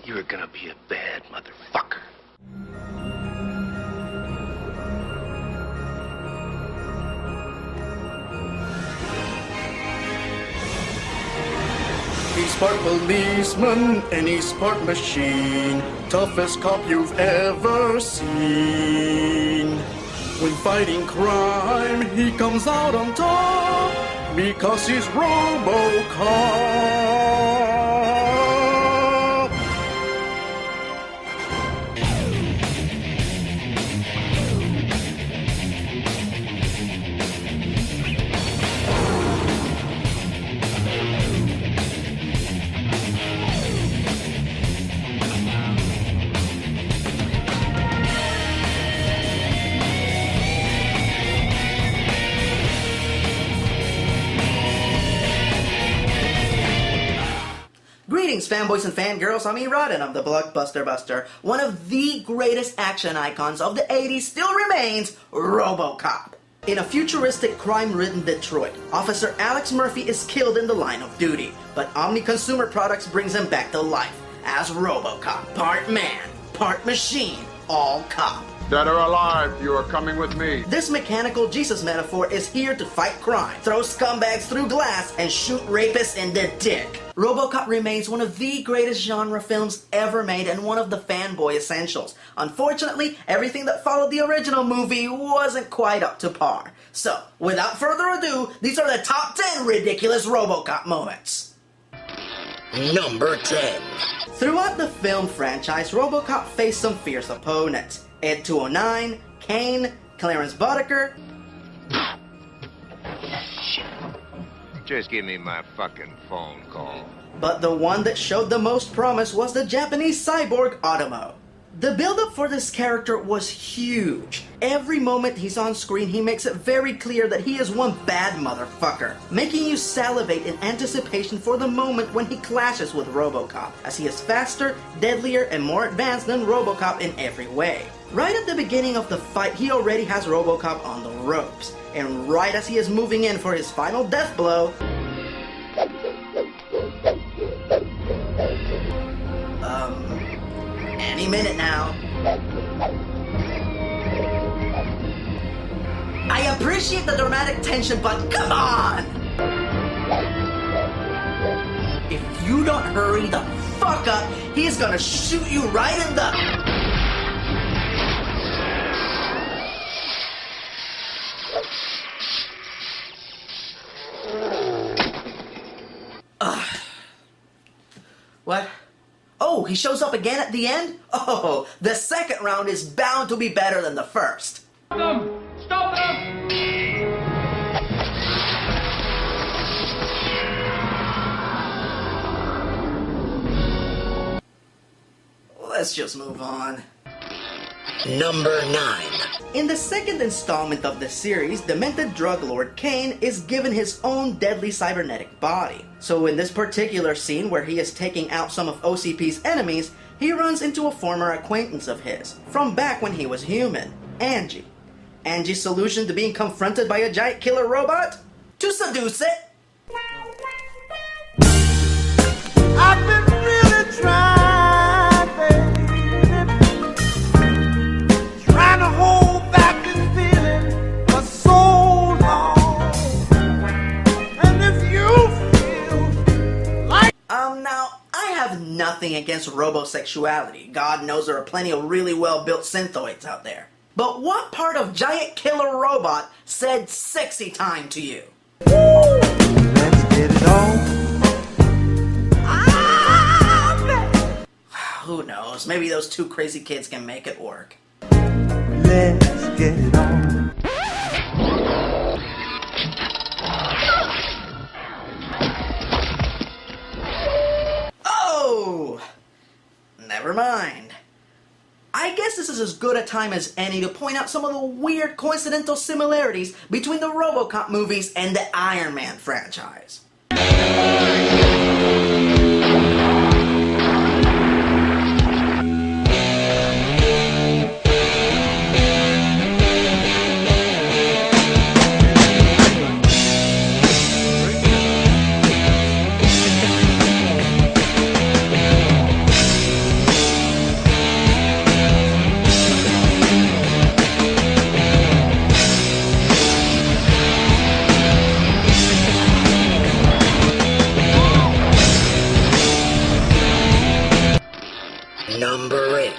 You're gonna be a bad motherfucker. He's part policeman and he's part machine. Toughest cop you've ever seen. When fighting crime, he comes out on top because he's Robocop. Greetings, fanboys and fangirls. I'm Erod and I'm the BlockbusterBuster. One of the greatest action icons of the 80s still remains Robocop. In a futuristic, crime-ridden Detroit, Officer Alex Murphy is killed in the line of duty, but Omni Consumer Products brings him back to life as Robocop. Part man, part machine, all cop. Dead or alive, you are coming with me. This mechanical Jesus metaphor is here to fight crime, throw scumbags through glass, and shoot rapists in the dick. Robocop remains one of the greatest genre films ever made and one of the fanboy essentials. Unfortunately, everything that followed the original movie wasn't quite up to par. So, without further ado, these are the top 10 ridiculous Robocop moments. Number 10. Throughout the film franchise, Robocop faced some fierce opponents. Ed 209, Kane, Clarence Boddicker. Shit. Just give me my fucking phone call. But the one that showed the most promise was the Japanese cyborg Otomo. The build-up for this character was huge. Every moment he's on screen, he makes it very clear that he is one bad motherfucker, making you salivate in anticipation for the moment when he clashes with Robocop, as he is faster, deadlier, and more advanced than Robocop in every way. Right at the beginning of the fight, he already has Robocop on the ropes, and right as he is moving in for his final death blow, any minute now. I appreciate the dramatic tension, but come on! If you don't hurry the fuck up, he's gonna shoot you right in the... What? Oh, he shows up again at the end? Oh, the second round is bound to be better than the first. Stop them! Stop them! Let's just move on. Number 9. In the second installment of the series, demented drug lord Kane is given his own deadly cybernetic body. So in this particular scene where he is taking out some of OCP's enemies, he runs into a former acquaintance of his, from back when he was human, Angie. Angie's solution to being confronted by a giant killer robot? To seduce it! I've been really trying, baby, trying to hold back this feeling for so long. And if you feel like... Now, I have nothing against robosexuality. God knows there are plenty of really well-built synthoids out there. But what part of Giant Killer Robot said sexy time to you? Let's get it on. Who knows? Maybe those two crazy kids can make it work. Let's get it on. Oh! Never mind. I guess this is as good a time as any to point out some of the weird coincidental similarities between the Robocop movies and the Iron Man franchise. Number 8.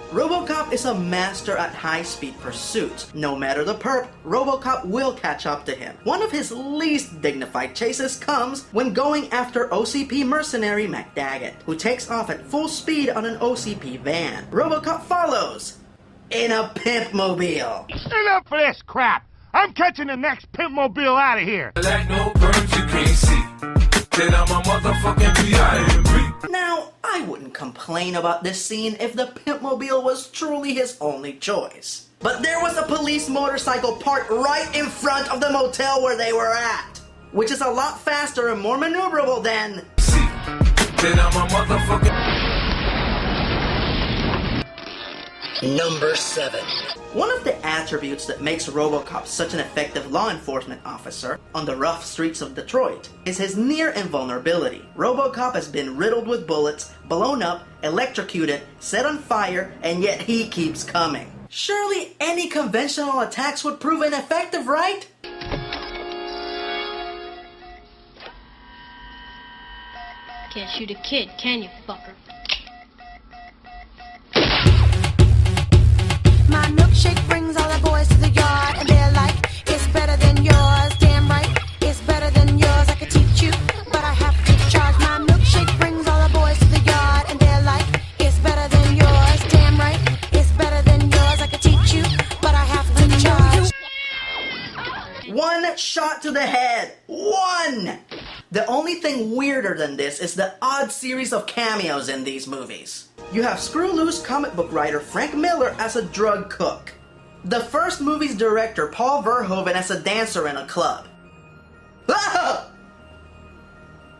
Robocop is a master at high-speed pursuits. No matter the perp, Robocop will catch up to him. One of his least dignified chases comes when going after OCP mercenary McDaggett, who takes off at full speed on an OCP van. Robocop follows in a pimp-mobile. Enough for this crap! I'm catching the next pimp-mobile out of here! Like no perms you can't see. Then I'm a motherfucking B.I.M.B. Now, I wouldn't complain about this scene if the pimp-mobile was truly his only choice. But there was a police motorcycle parked right in front of the motel where they were at, which is a lot faster and more maneuverable than... Then I'm a motherfucking... Number 7. One of the attributes that makes Robocop such an effective law enforcement officer on the rough streets of Detroit is his near invulnerability. Robocop has been riddled with bullets, blown up, electrocuted, set on fire, and yet he keeps coming. Surely any conventional attacks would prove ineffective, right? Can't shoot a kid, can you, fucker? My milkshake brings all the boys to the yard, and they're like, it's better than yours. Damn right, it's better than yours. I could teach you, but I have to charge. My milkshake brings all the boys to the yard, and they're like, it's better than yours. Damn right, it's better than yours. I could teach you, but I have to charge. One shot to the head. One! The only thing weirder than this is the odd series of cameos in these movies. You have screw-loose comic book writer Frank Miller as a drug cook. The first movie's director Paul Verhoeven as a dancer in a club. Ah!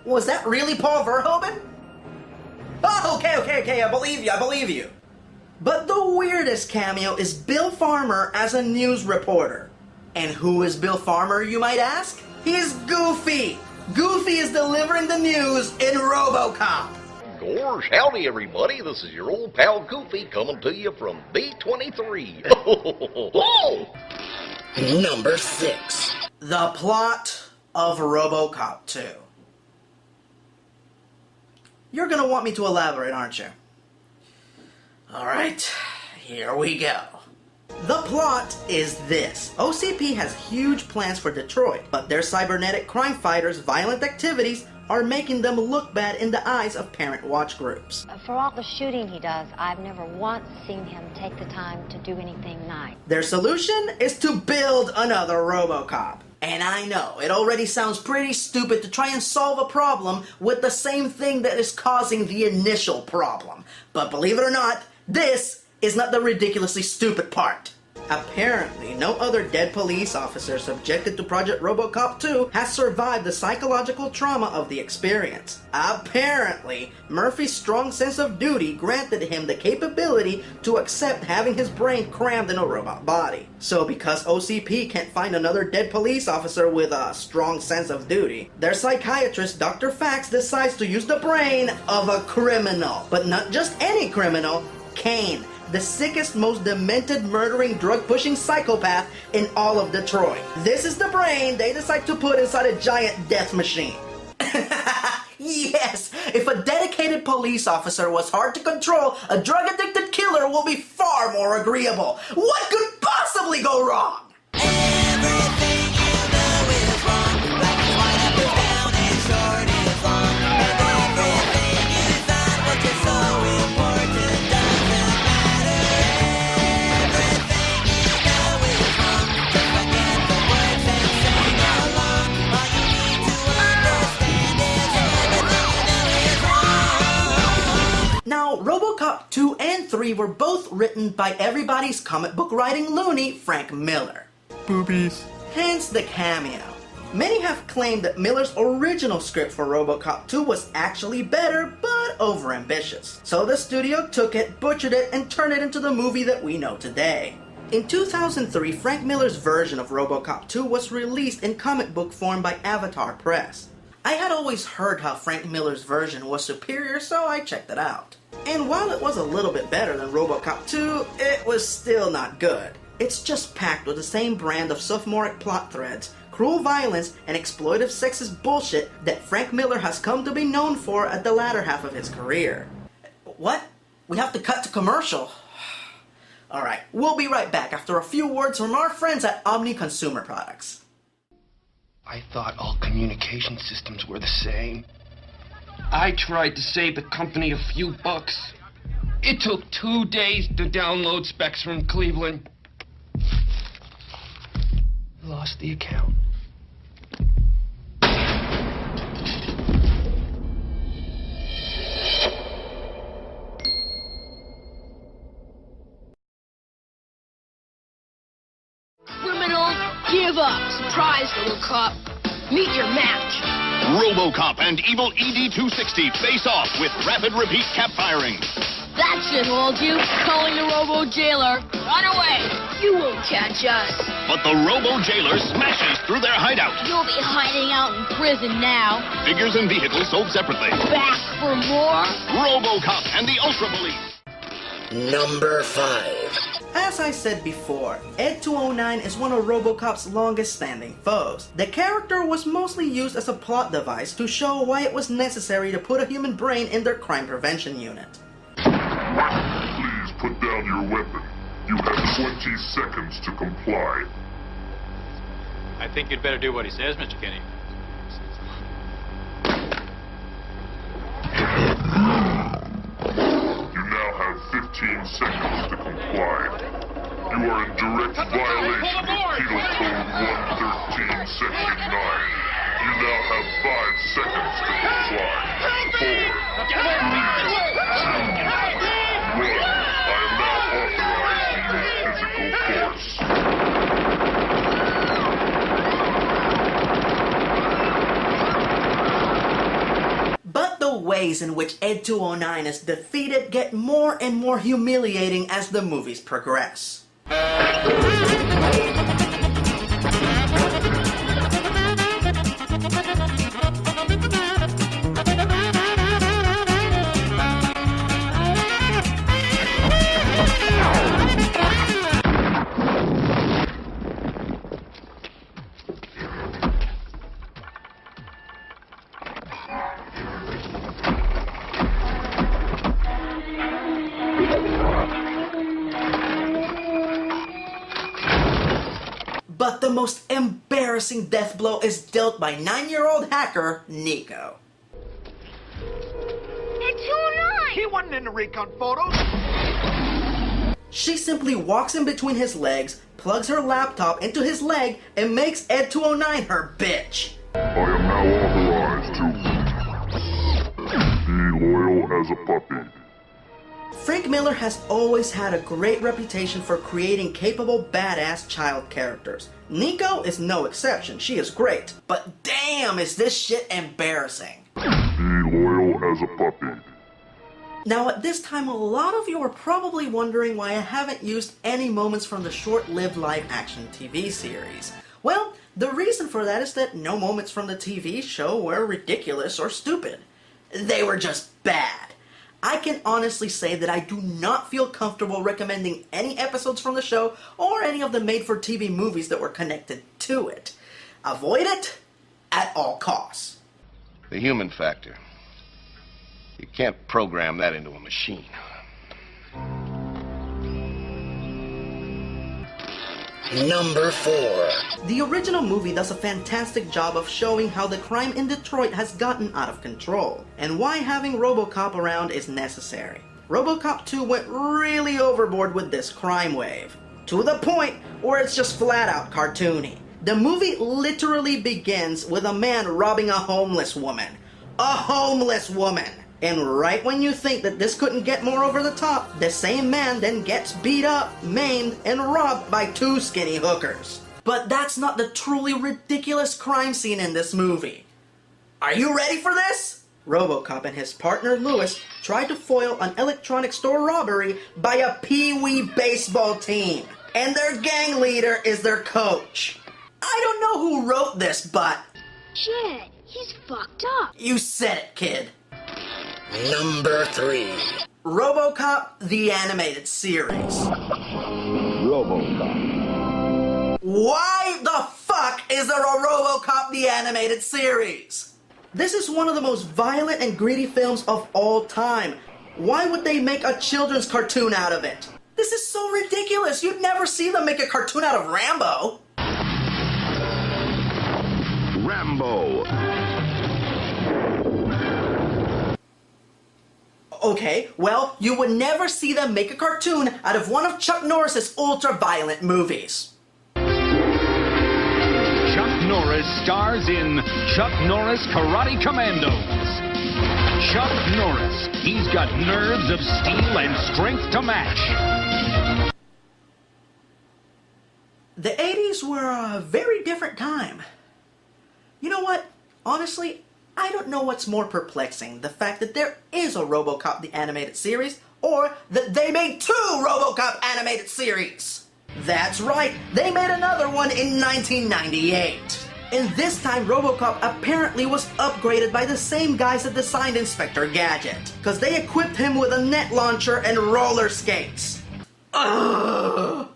Was that really Paul Verhoeven? Oh, okay, I believe you. But the weirdest cameo is Bill Farmer as a news reporter. And who is Bill Farmer, you might ask? He's Goofy! Goofy is delivering the news in Robocop. Gosh, howdy everybody, this is your old pal Goofy coming to you from B-23. Number 6. The plot of Robocop 2. You're gonna want me to elaborate, aren't you? Alright, here we go. The plot is this. OCP has huge plans for Detroit, but their cybernetic crime fighters' violent activities are making them look bad in the eyes of parent watch groups. For all the shooting he does, I've never once seen him take the time to do anything nice. Their solution is to build another Robocop. And I know, it already sounds pretty stupid to try and solve a problem with the same thing that is causing the initial problem. But believe it or not, this is not the ridiculously stupid part. Apparently, no other dead police officer subjected to Project Robocop 2 has survived the psychological trauma of the experience. Apparently, Murphy's strong sense of duty granted him the capability to accept having his brain crammed in a robot body. So because OCP can't find another dead police officer with a strong sense of duty, their psychiatrist Dr. Fax decides to use the brain of a criminal. But not just any criminal, Kane, the sickest, most demented, murdering, drug-pushing psychopath in all of Detroit. This is the brain they decide to put inside a giant death machine. Yes, if a dedicated police officer was hard to control, a drug-addicted killer will be far more agreeable. What could possibly go wrong? Everything you know is wrong. Black and white, up and down, and short is long. And everything you thought was just so important doesn't matter. Everything you know is wrong. Just forget the words and sing along. All you need to understand is everything you know is wrong. Now, Robocop 2 and 3 were both written by everybody's comic book writing loony, Frank Miller. Boobies. Hence the cameo. Many have claimed that Miller's original script for Robocop 2 was actually better, but overambitious. So the studio took it, butchered it, and turned it into the movie that we know today. In 2003, Frank Miller's version of Robocop 2 was released in comic book form by Avatar Press. I had always heard how Frank Miller's version was superior, so I checked it out. And while it was a little bit better than Robocop 2, it was still not good. It's just packed with the same brand of sophomoric plot threads, cruel violence, and exploitive sexist bullshit that Frank Miller has come to be known for at the latter half of his career. What? we have to cut to commercial. Alright, we'll be right back after a few words from our friends at Omni Consumer Products. I thought all communication systems were the same. I tried to save the company a few bucks. It took 2 days to download specs from Cleveland. Lost the account. Criminal, give up. Surprise, Robocop. Meet your match. Robocop and evil ED-260 face off with rapid repeat cap firing. That should hold you. Calling the Robo-Jailer. Run away. You won't catch us. But the Robo-Jailer smashes through their hideout. You'll be hiding out in prison now. Figures and vehicles sold separately. Back for more? Robocop and the Ultra Police. Number 5. As I said before, Ed 209 is one of Robocop's longest standing foes. The character was mostly used as a plot device to show why it was necessary to put a human brain in their crime prevention unit. Please put down your weapon. You have 20 seconds to comply. I think you'd better do what he says, Mr. Kenny. You now have 15 seconds to comply. You are in direct violation of Penal Code 113, Section 9. You now have 5 seconds to comply. 4, 3, 2, 1. I am now authorized to use physical force. But the ways in which Ed 209 is defeated get more and more humiliating as the movies progress. But the most embarrassing death blow is dealt by 9-year-old hacker Nico. It's 209! He wasn't in the recon photos. She simply walks in between his legs, plugs her laptop into his leg, and makes Ed 209 her bitch. I am now authorized to be loyal as a puppy. Frank Miller has always had a great reputation for creating capable, badass child characters. Nico is no exception, she is great. But damn, is this shit embarrassing. Be loyal as a puppy. Now at this time, a lot of you are probably wondering why I haven't used any moments from the short-lived live-action TV series. Well, the reason for that is that no moments from the TV show were ridiculous or stupid. They were just bad. I can honestly say that I do not feel comfortable recommending any episodes from the show or any of the made-for-TV movies that were connected to it. Avoid it at all costs. The human factor. You can't program that into a machine. Number 4. The original movie does a fantastic job of showing how the crime in Detroit has gotten out of control, and why having Robocop around is necessary. Robocop 2 went really overboard with this crime wave, to the point where it's just flat out cartoony. The movie literally begins with a man robbing a homeless woman. A homeless woman! And right when you think that this couldn't get more over the top, the same man then gets beat up, maimed, and robbed by 2 skinny hookers. But that's not the truly ridiculous crime scene in this movie. Are you ready for this? Robocop and his partner Lewis try to foil an electronics store robbery by a pee-wee baseball team. And their gang leader is their coach. I don't know who wrote this, but... Shit, he's fucked up. You said it, kid. Number 3. Robocop, the animated series. Robocop. Why the fuck is there a Robocop, the animated series? This is one of the most violent and greedy films of all time. Why would they make a children's cartoon out of it? This is so ridiculous. You'd never see them make a cartoon out of Rambo. Rambo. Okay, well, you would never see them make a cartoon out of one of Chuck Norris's ultra-violent movies. Chuck Norris stars in Chuck Norris Karate Commandos. Chuck Norris, he's got nerves of steel and strength to match. The 80s were a very different time. You know what? Honestly, I don't know what's more perplexing, the fact that there is a Robocop the animated series, or that they made 2 Robocop animated series. That's right, they made another one in 1998. And this time Robocop apparently was upgraded by the same guys that designed Inspector Gadget, because they equipped him with a net launcher and roller skates. Ugh.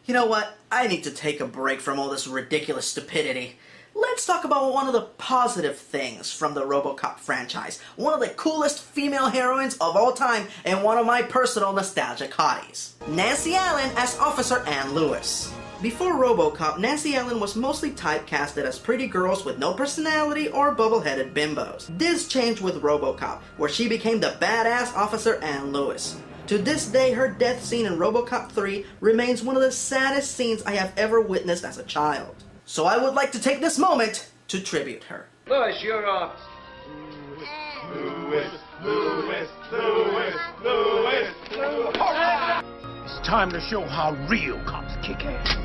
You know what? I need to take a break from all this ridiculous stupidity. Let's talk about one of the positive things from the Robocop franchise. One of the coolest female heroines of all time and one of my personal nostalgic hotties. Nancy Allen as Officer Ann Lewis. Before Robocop, Nancy Allen was mostly typecasted as pretty girls with no personality or bubble-headed bimbos. This changed with Robocop, where she became the badass Officer Ann Lewis. To this day, her death scene in Robocop 3 remains one of the saddest scenes I have ever witnessed as a child. So I would like to take this moment to tribute her. Lewis, you're off. Lewis. It's time to show how real cops kick ass.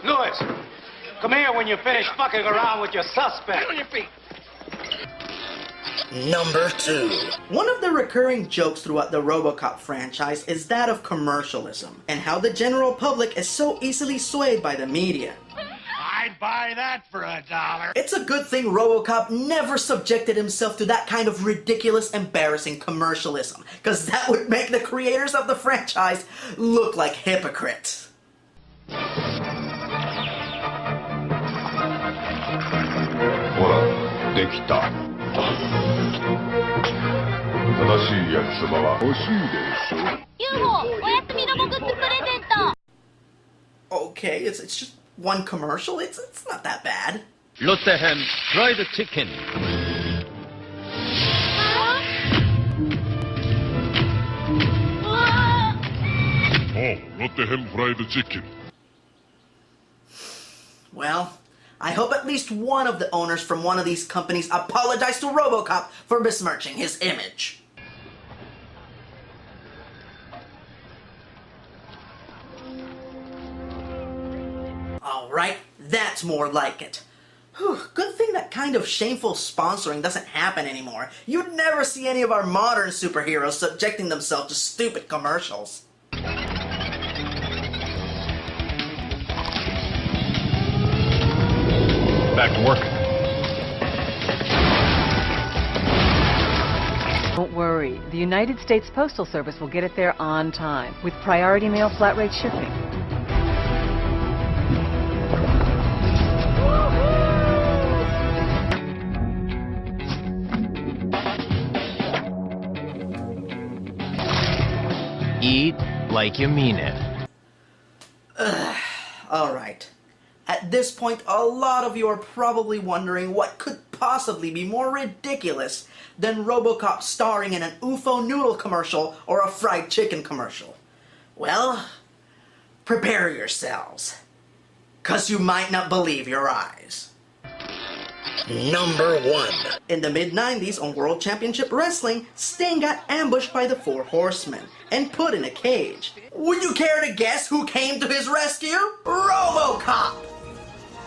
Lewis, come here when you finish fucking around with your suspect. Get on your feet. Number 2. One of the recurring jokes throughout the Robocop franchise is that of commercialism, and how the general public is so easily swayed by the media. I'd buy that for $1. It's a good thing Robocop never subjected himself to that kind of ridiculous, embarrassing commercialism, because that would make the creators of the franchise look like hypocrites. ほら、できた。正しい焼きそばは欲しいでしょ。UFO、おやすみロボグッズプレゼント。 Okay, it's just one commercial. It's not that bad. Lottehem, try the chicken. Oh, Lottehem fried chicken. Well, I hope at least one of the owners from one of these companies apologized to Robocop for besmirching his image. Alright, that's more like it. Whew, good thing that kind of shameful sponsoring doesn't happen anymore. You'd never see any of our modern superheroes subjecting themselves to stupid commercials. Back to work. Don't worry. The United States Postal Service will get it there on time with priority mail flat rate shipping. Eat like you mean it. Alright. At this point, a lot of you are probably wondering what could possibly be more ridiculous than Robocop starring in an UFO noodle commercial or a fried chicken commercial. Well, prepare yourselves, 'cause you might not believe your eyes. Number 1. In the mid-90s on World Championship Wrestling, Sting got ambushed by the Four Horsemen and put in a cage. Would you care to guess who came to his rescue? Robocop!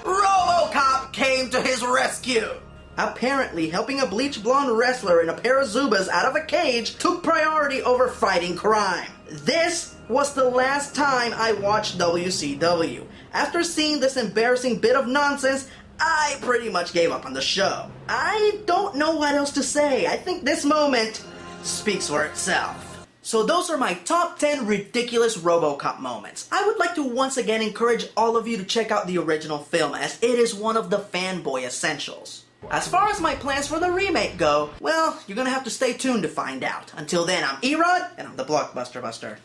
Robocop came to his rescue! Apparently, helping a bleach blonde wrestler in a pair of Zubas out of a cage took priority over fighting crime. This was the last time I watched WCW. After seeing this embarrassing bit of nonsense, I pretty much gave up on the show. I don't know what else to say. I think this moment speaks for itself. So those are my top 10 ridiculous Robocop moments. I would like to once again encourage all of you to check out the original film, as it is one of the fanboy essentials. As far as my plans for the remake go, well, you're gonna have to stay tuned to find out. Until then, I'm Erod, and I'm the BlockbusterBuster.